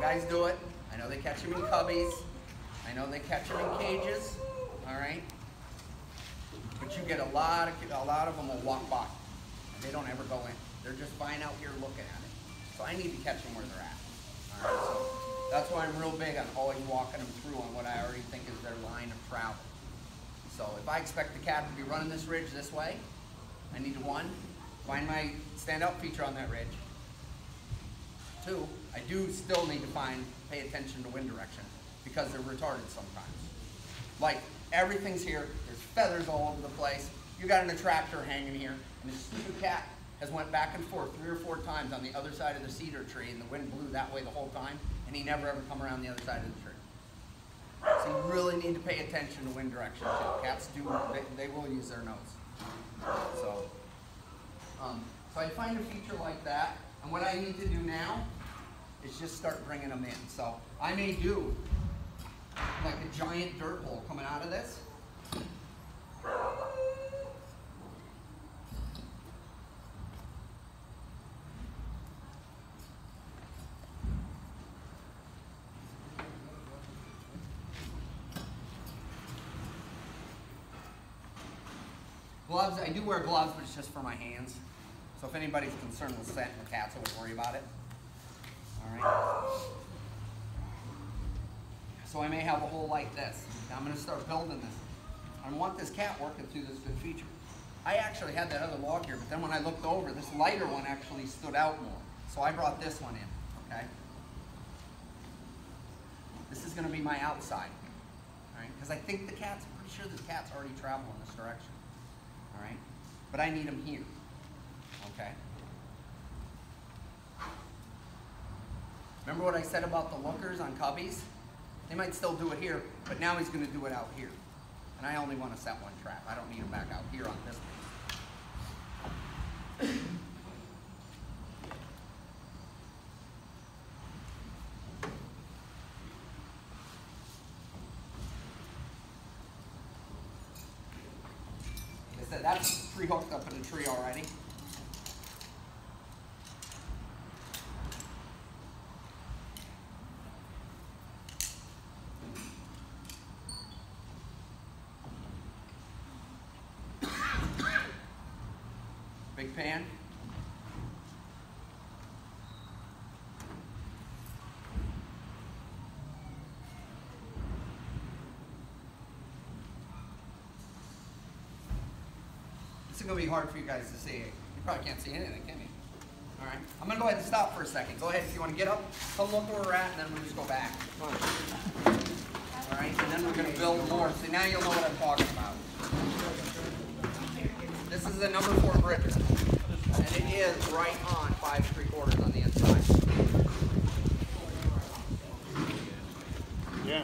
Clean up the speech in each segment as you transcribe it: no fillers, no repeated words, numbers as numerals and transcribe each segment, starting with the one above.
guys do it. I know they catch them in cubbies. I know they catch them in cages. All right. But you get a lot of them will walk by, and they don't ever go in. They're just fine out here looking at it. So I need to catch them where they're at. All right. So that's why I'm real big on always walking them through on what I already think is their line of travel. So if I expect the cat to be running this ridge this way, I need to, one, find my standout feature on that ridge. Two, I do still need to pay attention to wind direction because they're retarded sometimes. Like everything's here, there's feathers all over the place. You got an attractor hanging here, and this stupid cat has went back and forth 3 or 4 times on the other side of the cedar tree, and the wind blew that way the whole time, and he never ever come around the other side of the tree. So you really need to pay attention to wind direction too. Cats do, they will use their nose. So I find a feature like that, and what I need to do now is just start bringing them in. So I may do like a giant dirt hole coming out of this. Gloves, I do wear gloves, but it's just for my hands. So if anybody's concerned with scent with cats, I wouldn't worry about it. All right. So I may have a hole like this. Now I'm going to start building this. I want this cat working through this good feature. I actually had that other log here, but then when I looked over, this lighter one actually stood out more. So I brought this one in, okay? This is going to be my outside, all right? Because I think the cat's, I'm pretty sure the cat's already travel in this direction. All right, but I need them here, okay? Remember what I said about the lookers on cubbies? They might still do it here, but now he's going to do it out here. And I only want to set one trap. I don't need him back out here on this piece. That's pre-hooked up in the tree already. Big pan. This is going to be hard for you guys to see. You probably can't see anything, can you? All right. I'm going to go ahead and stop for a second. Go ahead if you want to get up, come look where we're at, and then we'll just go back. All right. And then we're going to build more. So now you'll know what I'm talking about. This is the number 4 bridge. And it is right on 5 3/4 on the inside. Yeah.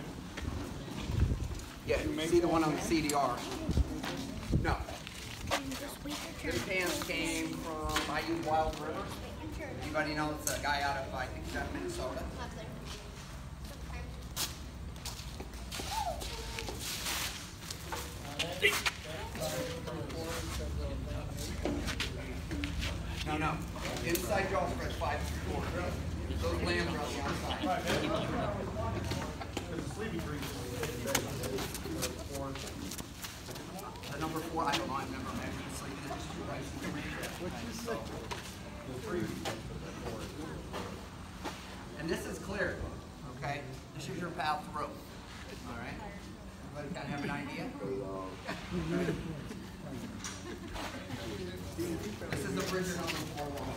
Yeah, you see the one on the CDR? No. This pants came from, I use Wild River. Anybody know it's a guy out of, I think he's out of Minnesota. No. Inside jaw spread 5 3/4. Those lambs are on the outside. The number 4, I don't know, I've never measured the sleepy. They're just 2 rice and and this is clear, okay? This is your path through. All right? Everybody kind of have an idea? This is the bridge number 4 wall.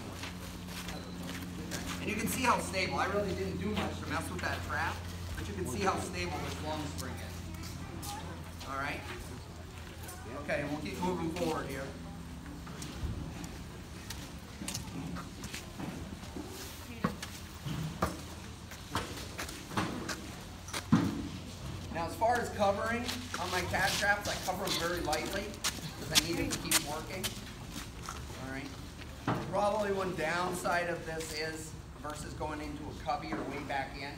And you can see how stable. I really didn't do much to mess with that trap, but you can see how stable this long spring is. All right? Okay, and we'll keep moving forward here. Now, as far as covering on my cat traps, I cover them very lightly because I need it to keep working. All right. Probably one downside of this is, versus going into a cubby or way back in,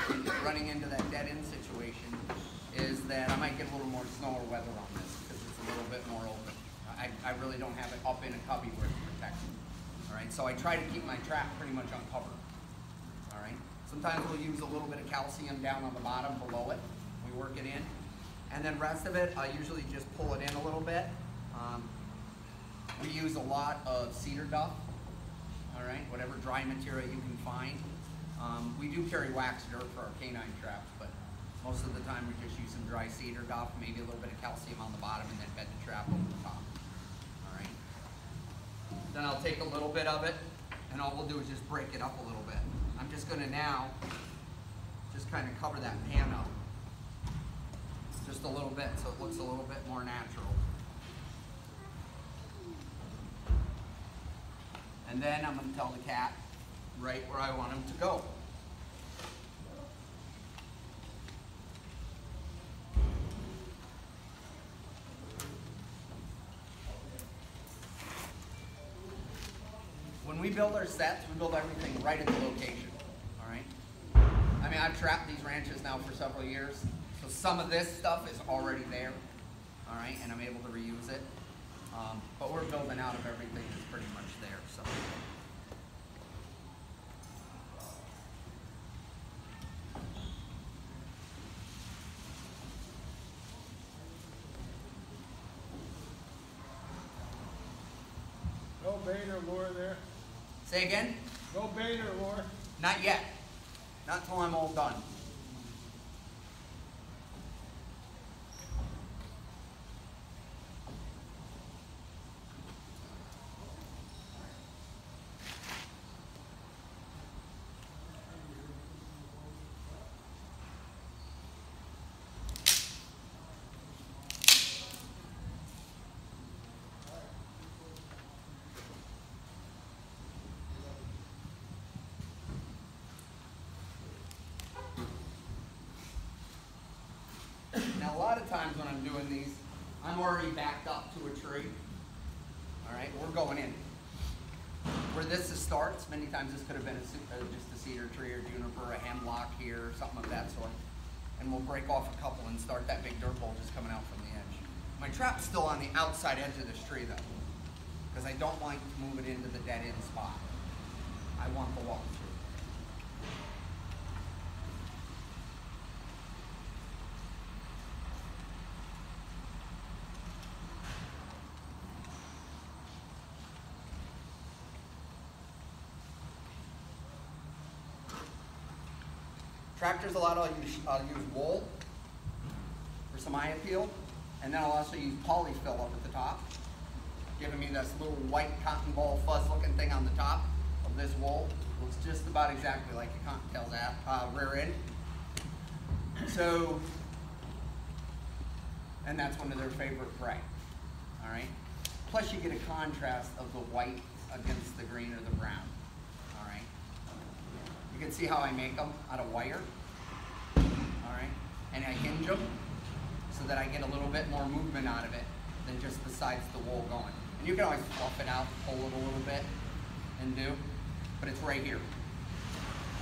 and running into that dead end situation, is that I might get a little more snow or weather on this because it's a little bit more open. I really don't have it up in a cubby where it's protected. All right. So I try to keep my trap pretty much uncovered. All right. Sometimes we'll use a little bit of calcium down on the bottom below it. We work it in. And then rest of it, I usually just pull it in a little bit. We use a lot of cedar duff, all right, whatever dry material you can find. We do carry wax dirt for our canine traps, but most of the time we just use some dry cedar duff, maybe a little bit of calcium on the bottom, and then bed the trap over the top, all right? Then I'll take a little bit of it, and all we'll do is just break it up a little bit. I'm just gonna now just kind of cover that pan up just a little bit so it looks a little bit more natural. And then I'm gonna tell the cat right where I want him to go. When we build our sets, we build everything right at the location, all right? I mean, I've trapped these ranches now for several years, so some of this stuff is already there, all right, and I'm able to reuse it. But we're building out of everything that's pretty much there, so. No bait or lure there? Say again? No bait or lure? Not yet. Not till I'm all done. Now, a lot of times when I'm doing these, I'm already backed up to a tree. All right, we're going in. Where this starts, many times this could have been just a cedar tree or juniper, a hemlock here, something of that sort. And we'll break off a couple and start that big dirt bowl just coming out from the edge. My trap's still on the outside edge of this tree though, because I don't like to move it into the dead end spot. I want the walk through. Tractors, a lot I'll use wool for some eye appeal, and then I'll also use polyfill up at the top, giving me this little white cotton ball fuzz looking thing on the top of this wool. Looks just about exactly like a cottontail's rear end. So, and that's one of their favorite prey, all right? Plus you get a contrast of the white against the green or the brown. You can see how I make them out of wire, all right? And I hinge them so that I get a little bit more movement out of it than just besides the wool going. And you can always fluff it out, pull it a little bit and do, but it's right here,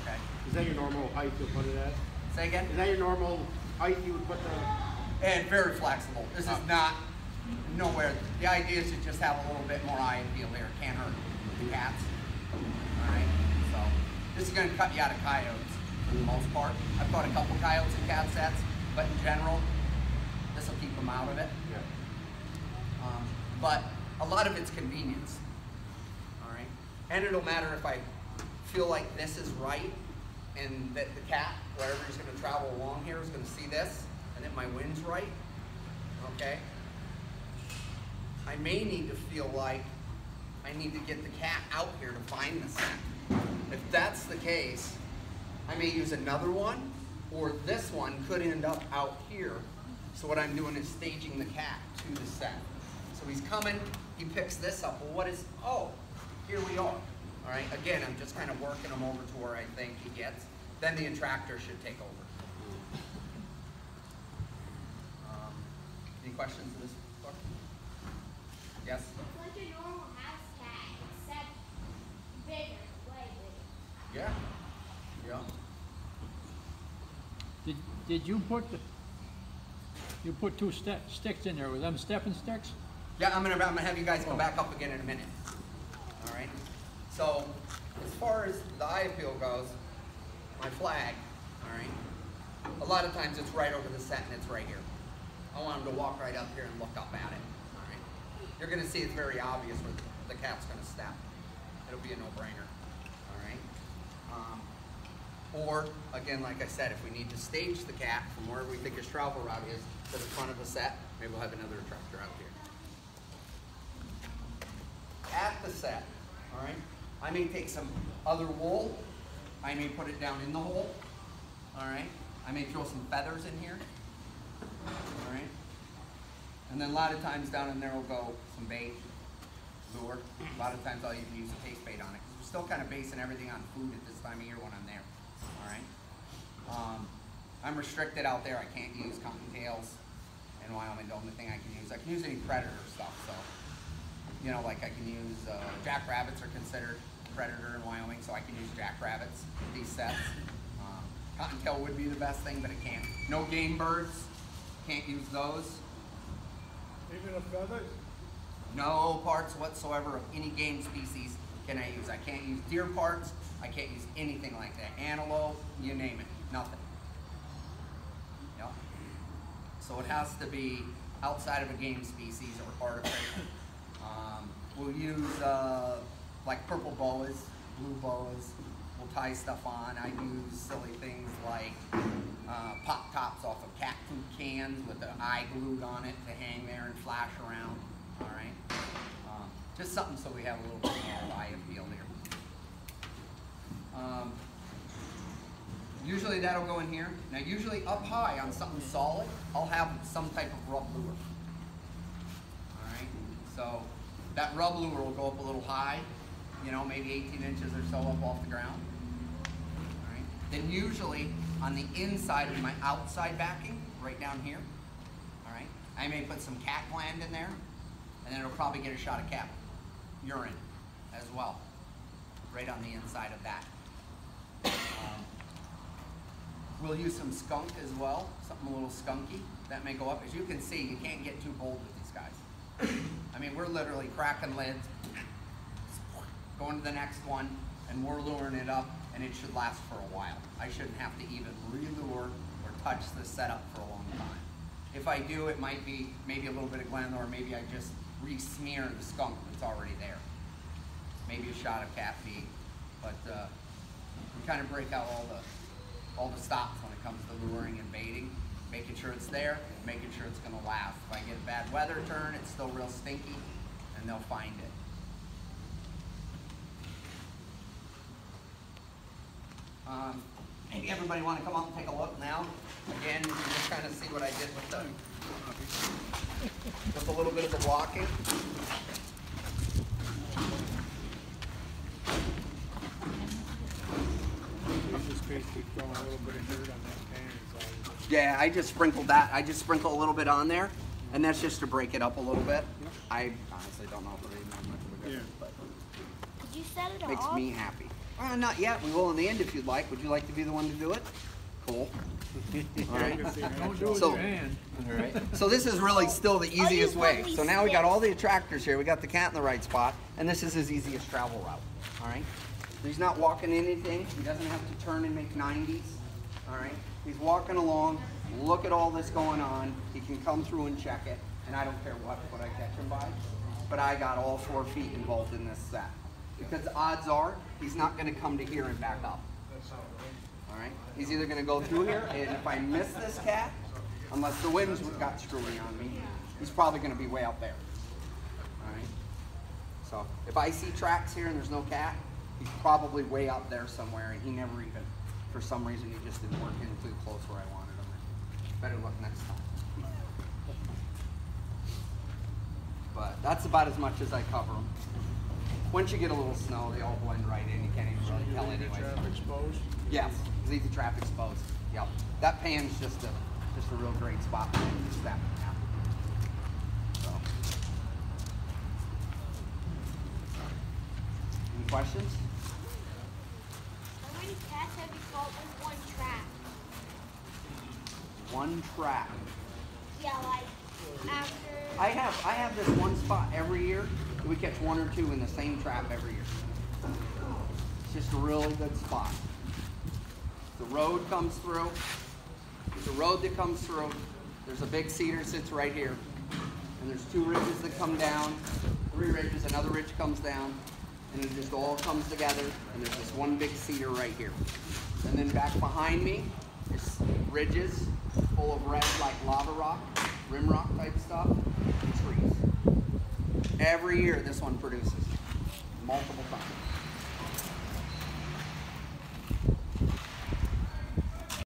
okay? Is that your normal height you'll put it at? Say again? Is that your normal height you would put the... And very flexible. This is not nowhere. The idea is to just have a little bit more eye appeal here. Can't hurt the cats, all right? So. This is going to cut you out of coyotes for the most part. I've caught a couple coyotes in cat sets, but in general, this will keep them out of it. Yeah. But a lot of it's convenience. All right, and it'll matter if I feel like this is right, and that the cat, wherever he's going to travel along here, is going to see this, and that my wind's right. Okay. I may need to feel like I need to get the cat out here to find the scent. If that's the case, I may use another one, or this one could end up out here. So what I'm doing is staging the cat to the scent. So he's coming, he picks this up. Well, what is, oh, here we are. All right, again, I'm just kind of working him over to where I think he gets. Then the attractor should take over. Any questions to this question? Yes? It's like a normal house cat, except bigger, way bigger. Yeah. Yeah. Did you put two sticks in there? Were them stepping sticks? Yeah, I'm gonna have you guys come back up again in a minute. All right. So, as far as the eye appeal goes, my flag, all right, a lot of times it's right over the set and it's right here. I want them to walk right up here and look up at it, all right. You're gonna see it's very obvious where the cat's gonna step. It'll be a no-brainer, all right. Or, again, like I said, if we need to stage the cat from where we think his travel route is to the front of the set, maybe we'll have another attractor out here. At the set, all right, I may take some other wool. I may put it down in the hole, all right. I may throw some feathers in here, all right. And then a lot of times down in there will go some bait, lure. A lot of times I'll even use a paste bait on it because we're still kind of basing everything on food at this time of year when I'm there. All right. I'm restricted out there. I can't use cottontails in Wyoming. The only thing I can use any predator stuff. So, you know, like I can use jackrabbits are considered predator in Wyoming, so I can use jackrabbits with these sets. Cottontail would be the best thing, but it can't. No game birds. Can't use those. Even a feather? No parts whatsoever of any game species can I use. I can't use deer parts. I can't use anything like that. Antelope, you name it, nothing. Yep. So it has to be outside of a game species or artificial. We'll use like purple boas, blue boas. We'll tie stuff on. I use silly things like pop tops off of cat food cans with the eye glued on it to hang there and flash around. All right. Just something so we have a little bit more eye appeal here. Usually that'll go in here. Now usually up high on something solid, I'll have some type of rub lure. Alright, so that rub lure will go up a little high, you know, maybe 18 inches or so up off the ground. Alright, then usually on the inside of my outside backing, right down here, alright, I may put some cat gland in there, and then it'll probably get a shot of cat urine as well, right on the inside of that. We'll use some skunk as well, something a little skunky. That may go up. As you can see, you can't get too bold with these guys. I mean, we're literally cracking lids, going to the next one, and we're luring it up, and it should last for a while. I shouldn't have to even re-lure or touch the setup for a long time. If I do, it might be maybe a little bit of gland, or maybe I just re-smear the skunk that's already there. Maybe a shot of cat feed, but we kind of break out all the stops when it comes to luring and baiting, making sure it's there, making sure it's going to last. If I get a bad weather turn, it's still real stinky, and they'll find it. Maybe everybody want to come up and take a look now. Again, you can just kind of see what I did with them. Just a little bit of the blocking. Basically throwing a little bit of dirt on that pan. Yeah, I just sprinkled that. I just sprinkle a little bit on there, and that's just to break it up a little bit. Yep. I honestly don't know if it even has much of a difference, but Could you set it makes off? me happy. Not yet. We will in the end if you'd like. Would you like to be the one to do it? Cool. All right. Don't do it with So- your hand. All right. So this is really still the easiest way. So now we got all the attractors here. We got the cat in the right spot, and this is his easiest travel route. All right. He's not walking anything. He doesn't have to turn and make 90s. All right. He's walking along. Look at all this going on. He can come through and check it, and I don't care what I catch him by. But I got all 4 feet involved in this set because the odds are he's not going to come to here and back up. All right. He's either going to go through here, and if I miss this cat, unless the winds got screwy on me, he's probably going to be way out there. All right. So if I see tracks here and there's no cat, he's probably way out there somewhere, and he never even, for some reason, he just didn't work in too close where I wanted him. Better luck next time. But that's about as much as I cover them. Once you get a little snow, they all blend right in. You can't even really tell You leave anyway. the trap exposed? Yes, leave the trap exposed. Yep. That pan's just a real great spot for him to step in now. So. Any questions? How many cats have you caught with one trap? One trap. Yeah, like after. I have this one spot every year. We catch 1 or 2 in the same trap every year. It's just a really good spot. road comes through. There's a road that comes through. There's a big cedar sits right here. And there's 2 ridges that come down, 3 ridges, another ridge comes down, and it just all comes together, and there's this one big cedar right here. And then back behind me is ridges full of red, like lava rock, rim rock type stuff, and trees. Every year this one produces, multiple times.